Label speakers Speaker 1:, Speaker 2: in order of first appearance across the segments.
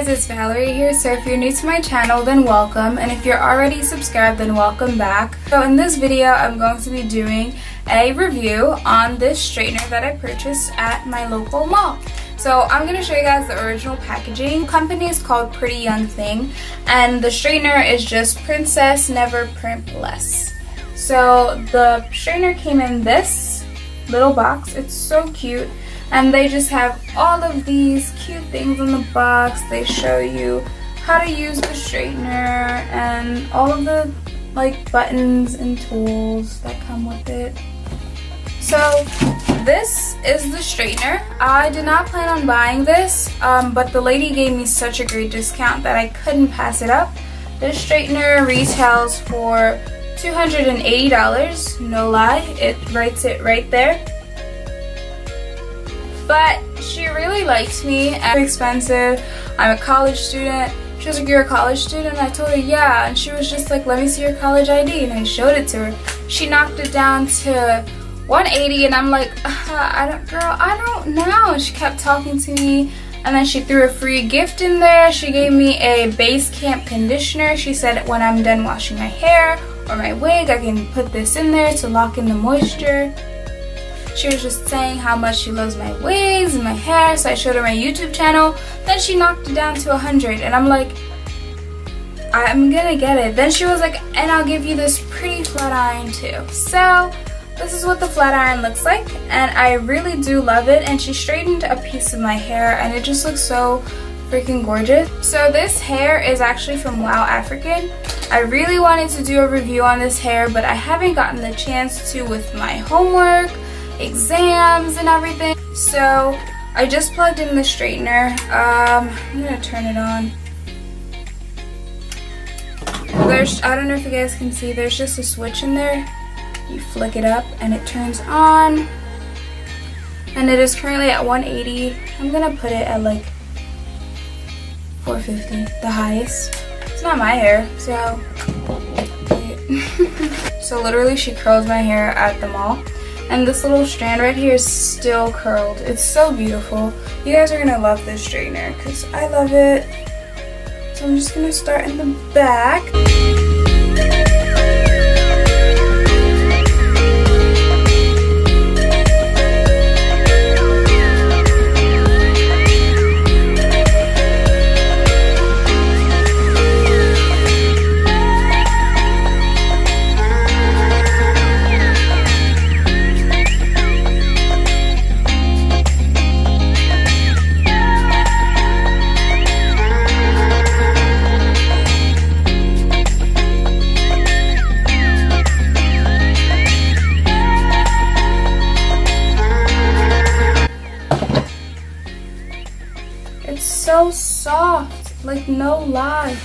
Speaker 1: guys, it's Valerie here. So if you're new to my channel, then welcome, and if you're already subscribed, then welcome back. So in this video, I'm going to be doing a review on this straightener that I purchased at my local mall. So I'm going to show you guys the original packaging. The company is called Pretty Young Thing, and the straightener is just Princess Never Primp Less. So the straightener came in this little box. It's so cute. And they just have all of these cute things in the box. They show you how to use the straightener and all of the buttons and tools that come with it. So this is the straightener. I did not plan on buying this, but the lady gave me such a great discount that I couldn't pass it up. This straightener retails for $280, no lie. It writes it right there. But she really liked me. Very expensive. I'm a college student. She was like, "You're a college student?" I told her, "Yeah." And she was just like, "Let me see your college ID." And I showed it to her. She knocked it down to $180, and I'm like, I don't know. And she kept talking to me, and then she threw a free gift in there. She gave me a base camp conditioner. She said when I'm done washing my hair or my wig, I can put this in there to lock in the moisture. She was just saying how much she loves my wigs and my hair, so I showed her my YouTube channel. Then she knocked it down to $100, and I'm like, I'm gonna get it. Then she was like, "And I'll give you this pretty flat iron too." So this is what the flat iron looks like, and I really do love it. And she straightened a piece of my hair, and it just looks so freaking gorgeous. So this hair is actually from WowAfrican. I really wanted to do a review on this hair, but I haven't gotten the chance to with my homework, exams and everything. So I just plugged in the straightener. I'm gonna turn it on. I don't know if you guys can see, there's just a switch in there. You flick it up and it turns on, and it is currently at 180. I'm gonna put it at like 450, the highest. It's not my hair, so so literally she curls my hair at the mall. And this little strand right here is still curled. It's so beautiful. You guys are gonna love this straightener because I love it. So I'm just gonna start in the back. It's so soft, like no lie.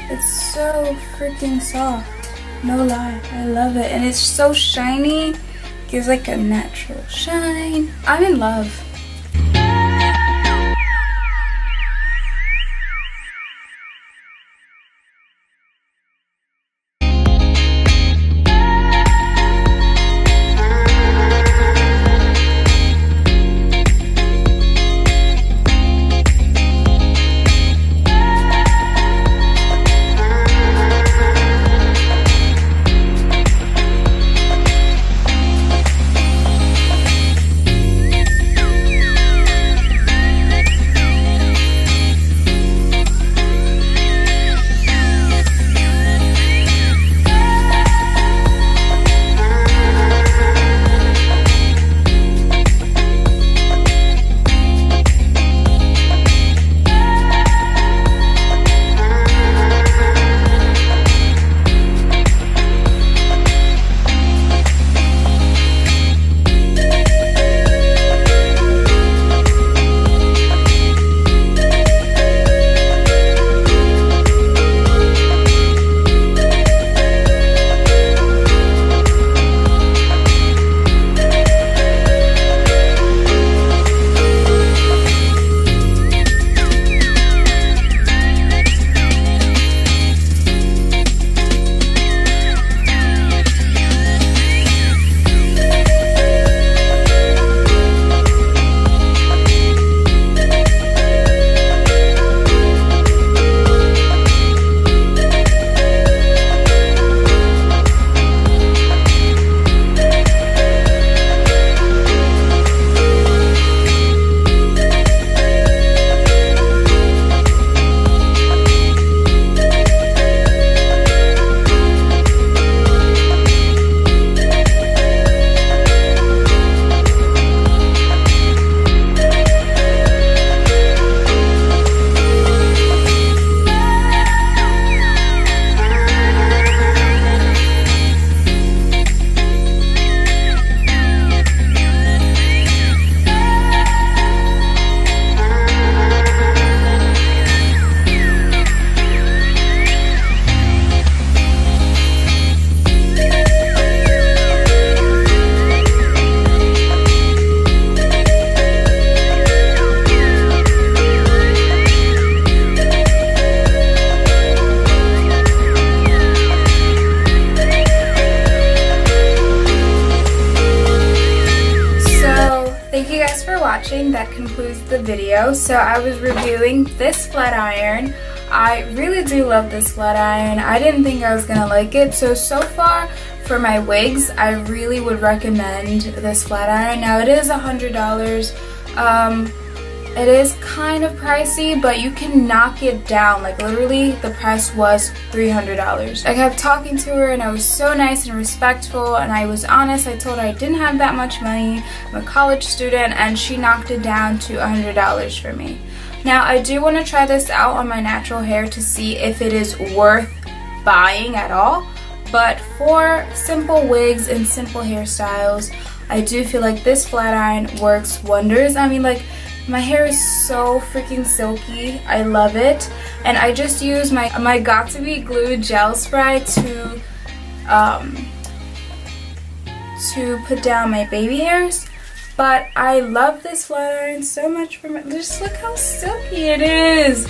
Speaker 1: It's so freaking soft, no lie. I love it, and it's so shiny. Gives like a natural shine. I'm in love. watching. That concludes the video. So I was reviewing this flat iron. I really do love this flat iron. I didn't think I was gonna like it. So far for my wigs, I really would recommend this flat iron. Now it is $100. It is kind of pricey, but you can knock it down. Like literally the price was $300. I kept talking to her and I was so nice and respectful, and I was honest. I told her I didn't have that much money. I'm a college student, and she knocked it down to $100 for me. Now I do want to try this out on my natural hair to see if it is worth buying at all. But for simple wigs and simple hairstyles, I do feel like this flat iron works wonders. I mean, like, my hair is so freaking silky. I love it. And I just use my Got2b glue gel spray to put down my baby hairs. But I love this flat iron so much. Just look how silky it is.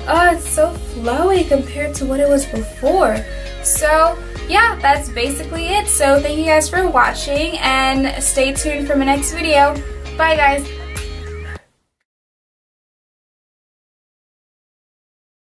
Speaker 1: Oh, it's so flowy compared to what it was before. So yeah, that's basically it. So thank you guys for watching, and stay tuned for my next video. Bye guys.